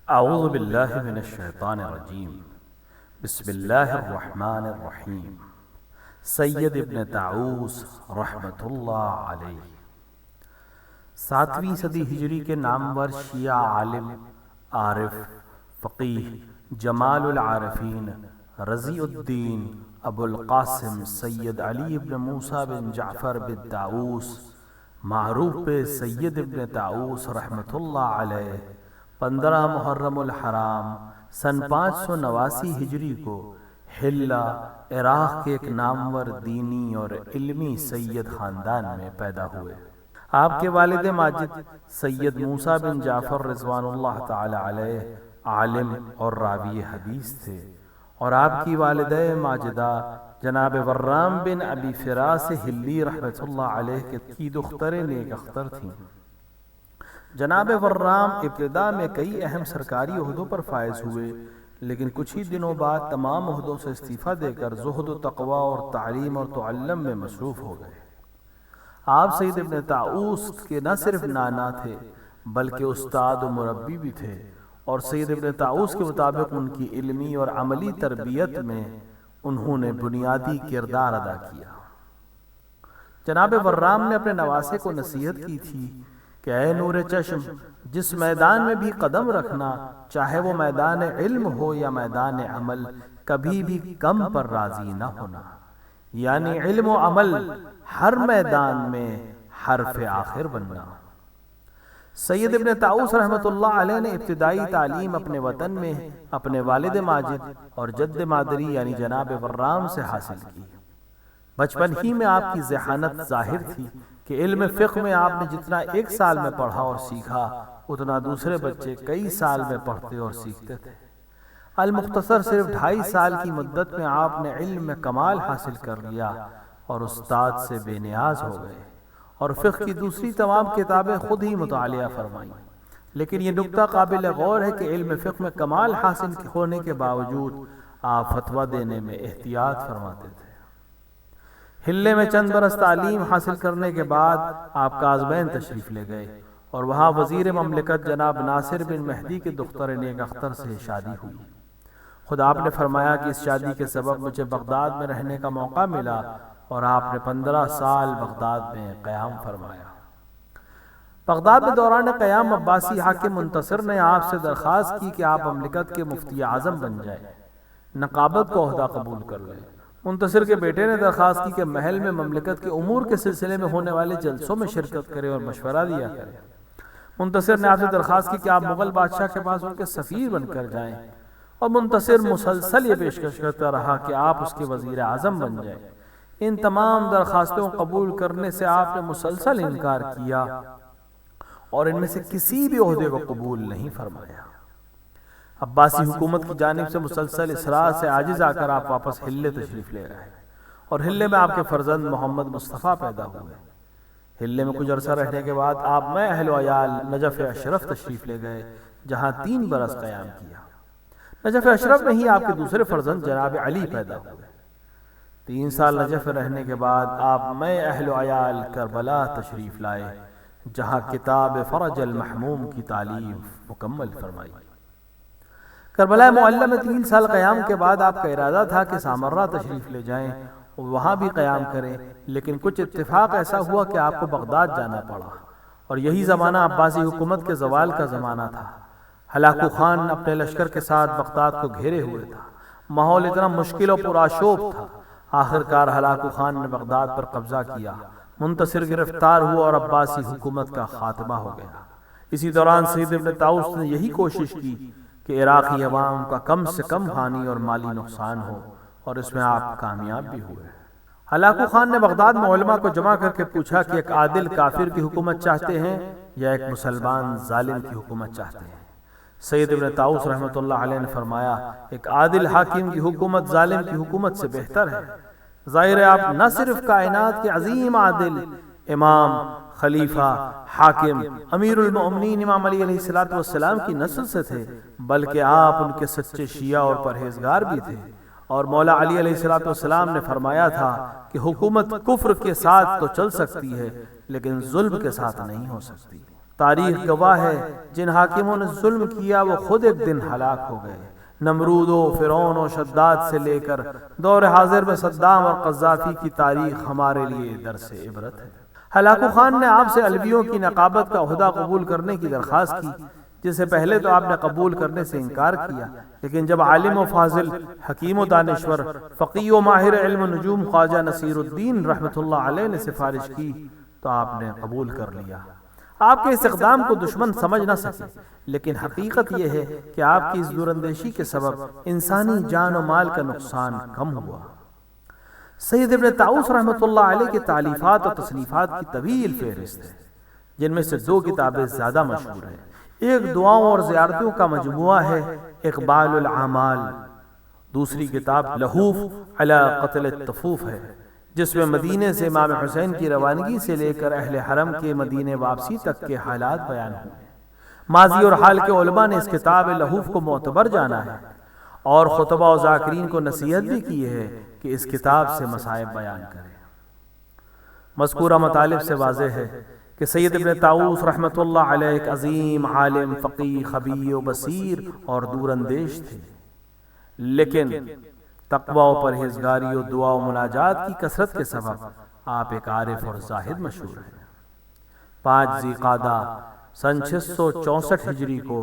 اعوذ باللہ من الشیطان الرجیم، بسم اللہ الرحمن الرحیم۔ سید ابن طاؤس رحمۃ اللہ علیہ 7ویں صدی ہجری کے نامور شیعہ عالم، عارف، فقیہ، جمال العارفین، رضی الدین ابو القاسم سید علی ابن موسیٰ بن جعفر بن طاؤس، معروف بے سید ابن طاؤس رحمۃ اللہ علیہ، 15 محرم الحرام سن 589 ہجری کو حلہ عراق کے ایک نامور دینی اور علمی سید خاندان میں پیدا ہوئے۔ آپ کے والد ماجد سید موسیٰ بن جعفر رضوان اللہ تعالی علیہ عالم اور راوی حدیث تھے، اور آپ کی والدہ ماجدہ جناب ورام بن ابی فراس حلی رحمۃ اللہ علیہ کی دختر نیک اختر تھیں۔ جناب ورام ابتدا میں کئی اہم سرکاری عہدوں پر فائز ہوئے، لیکن کچھ ہی دنوں بعد تمام عہدوں سے استعفیٰ دے کر زہد و تقوی اور تعلیم اور تعلم میں مصروف ہو گئے۔ آپ سید ابن طاؤس کے نہ صرف نانا تھے بلکہ استاد و مربی بھی تھے، اور سید ابن طاؤس کے مطابق ان کی علمی اور عملی تربیت میں انہوں نے بنیادی کردار ادا کیا۔ جناب ورام نے اپنے نواسے کو نصیحت کی تھی کہ اے نور چشم، جس میدان میں بھی قدم رکھنا، چاہے وہ میدان علم ہو یا میدان عمل، کبھی بھی کم پر راضی نہ ہونا، یعنی علم و عمل ہر میدان میں حرف آخر بننا۔ سید ابن طاؤس رحمۃ اللہ علیہ نے ابتدائی تعلیم اپنے وطن میں اپنے والد ماجد اور جد مادری یعنی جناب ورام سے حاصل کی۔ بچپن ہی میں آپ کی ذہانت ظاہر تھی کہ علم فقہ میں آپ نے جتنا 1 سال میں پڑھا اور سیکھا، اتنا دوسرے بچے کئی سال میں پڑھتے اور سیکھتے تھے۔ المختصر صرف 2.5 سال کی مدت میں آپ نے علم میں کمال حاصل کر لیا اور استاد سے بے نیاز ہو گئے، اور فقہ کی دوسری تمام کتابیں خود ہی مطالعہ فرمائیں۔ لیکن یہ نکتہ قابل غور ہے کہ علم فقہ میں کمال حاصل ہونے کے باوجود آپ فتویٰ دینے میں احتیاط فرماتے تھے۔ حلے میں چند برس تعلیم حاصل کرنے کے بعد آپ قازوین تشریف لے گئے، اور وہاں وزیر مملکت جناب ناصر بن مہدی کے دختر نیک اختر سے شادی ہوئی۔ خود آپ نے فرمایا کہ اس شادی کے سبب مجھے بغداد میں رہنے کا موقع ملا، اور آپ نے 15 سال بغداد میں قیام فرمایا۔ بغداد میں دوران قیام عباسی حاکم منتصر نے آپ سے درخواست کی کہ آپ مملکت کے مفتی اعظم بن جائیں، نقابت کو عہدہ قبول کر لیں۔ منتصر کے بیٹے نے درخواست کی کہ محل میں مملکت کے امور کے سلسلے میں ہونے والے جلسوں میں شرکت کرے اور مشورہ دیا کرے۔ منتصر نے آپ سے درخواست کی کہ آپ مغل بادشاہ کے پاس ان کے سفیر بن کر جائیں، اور منتصر مسلسل یہ پیشکش کرتا رہا کہ آپ اس کے وزیر اعظم بن جائیں۔ ان تمام درخواستوں کو قبول کرنے سے آپ نے مسلسل انکار کیا، اور ان میں سے کسی بھی عہدے کو قبول نہیں فرمایا۔ عباسی حکومت کی جانب سے مسلسل اصرار سے عاجز آ کر آپ واپس حلے تشریف لے گئے، اور حلے میں آپ کے فرزند محمد مصطفیٰ پیدا ہوئے۔ حلے میں کچھ عرصہ رہنے کے بعد آپ میں اہل و عیال نجف اشرف تشریف لے گئے، جہاں 3 برس قیام کیا۔ نجف اشرف میں ہی آپ کے دوسرے فرزند جناب علی پیدا ہوئے۔ 3 سال نجف رہنے کے بعد آپ میں اہل و عیال کربلا تشریف لائے، جہاں کتاب فرج المحموم کی تعلیم مکمل فرمائی۔ کربلا معلی میں 3 سال قیام کے بعد آپ کا ارادہ تھا کہ سامرہ تشریف لے جائیں اور وہاں بھی قیام کریں، لیکن کچھ اتفاق ایسا ہوا کہ آپ کو بغداد جانا پڑا، اور یہی زمانہ عباسی حکومت کے زوال کا زمانہ تھا۔ ہلاکو خان اپنے لشکر کے ساتھ بغداد کو گھیرے ہوئے تھا۔ ماحول اتنا مشکل و پرآشوب تھا۔ آخرکار ہلاکو خان نے بغداد پر قبضہ کیا، منتصر گرفتار ہوا اور عباسی حکومت کا خاتمہ ہو گیا۔ اسی دوران سید ابن طاؤس نے یہی کوشش کی کہ عراقی عوام کا کم سے کم حانی اور مالی نقصان ہو، اور اس میں آپ کامیاب بھی ہوئے۔ ہلاکو خان نے بغداد میں علماء کو جمع کر کے پوچھا کہ ایک عادل کافر کی حکومت چاہتے ہیں یا ایک مسلمان ظالم کی حکومت چاہتے ہیں؟ سید ابن طاؤس رحمۃ اللہ علیہ نے فرمایا، ایک عادل حاکم کی حکومت ظالم کی حکومت سے بہتر ہے۔ ظاہر ہے آپ نہ صرف کائنات کے عظیم عادل امام، خلیفہ، حاکم، امیر المؤمنین امام علی علیہ السلام کی نسل سے تھے، بلکہ آپ ان کے سچے شیعہ اور پرہیزگار بھی تھے، اور مولا علی علیہ السلام نے فرمایا تھا کہ حکومت کفر کے ساتھ تو چل سکتی ہے لیکن ظلم کے ساتھ نہیں ہو سکتی۔ تاریخ گواہ ہے جن حاکموں نے ظلم کیا وہ خود ایک دن ہلاک ہو گئے۔ نمرود و فرعون و شداد سے لے کر دور حاضر میں صدام اور قذافی کی تاریخ ہمارے لیے درس عبرت ہے۔ ہلاکو خان نے آپ سے علویوں کی نقابت کا عہدہ قبول کرنے کی درخواست کی، جسے پہلے تو آپ نے قبول کرنے سے انکار کیا، لیکن جب عالم و فاضل، حکیم و دانشور، فقیہ و ماہر علم و نجوم خواجہ نصیر الدین رحمۃ اللہ علیہ نے سفارش کی تو آپ نے قبول کر لیا۔ آپ کے اس اقدام کو دشمن سمجھ نہ سکے، لیکن حقیقت یہ ہے کہ آپ کی اس دور اندیشی کے سبب انسانی جان و مال کا نقصان کم ہوا۔ سید ابن طاؤس رحمۃ اللہ علیہ کے تالیفات اور تصنیفات کی طویل فہرست ہے، جن میں سے 2 کتابیں زیادہ مشہور ہیں۔ ایک دعاؤں اور زیارتوں کا مجموعہ ہے اقبال العمال، دوسری کتاب لہوف علی قتل الطفوف ہے، جس میں مدینے سے امام حسین کی روانگی سے لے کر اہل حرم کے مدینے واپسی تک کے حالات بیان ہوئے۔ ماضی اور حال کے علماء نے اس کتاب لہوف کو معتبر جانا ہے اور خطبہ و ذاکرین کو نصیحت بھی کی ہے کہ اس کتاب سے مصائب بیان کریں۔ مذکورہ مطالب سے واضح ہے کہ سید ابن طاؤس رحمۃ اللہ علیہ ایک عظیم عالم، فقیہ، خبیر و بصیر اور دور اندیش تھے، لیکن تقوی و پرہیزگاری و دعا و مناجات کی کثرت کے سبب آپ ایک عارف اور زاہد مشہور ہیں۔ 5 ذی قعدہ سن 664 ہجری کو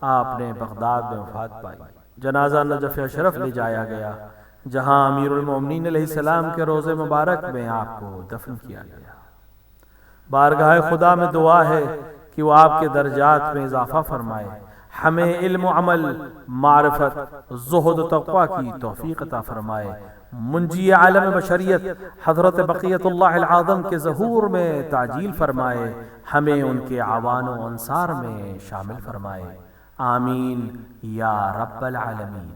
آپ نے بغداد میں وفات پائی۔ جنازہ نجف اشرف لے جایا گیا، جہاں امیر المومنین علیہ السلام کے روضے مبارک میں آپ کو دفن کیا گیا۔ بارگاہ خدا میں دعا ہے کہ وہ آپ کے درجات میں اضافہ فرمائے، ہمیں علم و عمل، معرفت، زہد و تقوی کی توفیق عطا فرمائے، منجی عالم بشریت حضرت بقیت اللہ العظم کے ظہور میں تعجیل فرمائے، ہمیں ان کے اعوان و انصار میں شامل فرمائے، آمین یا رب العالمین۔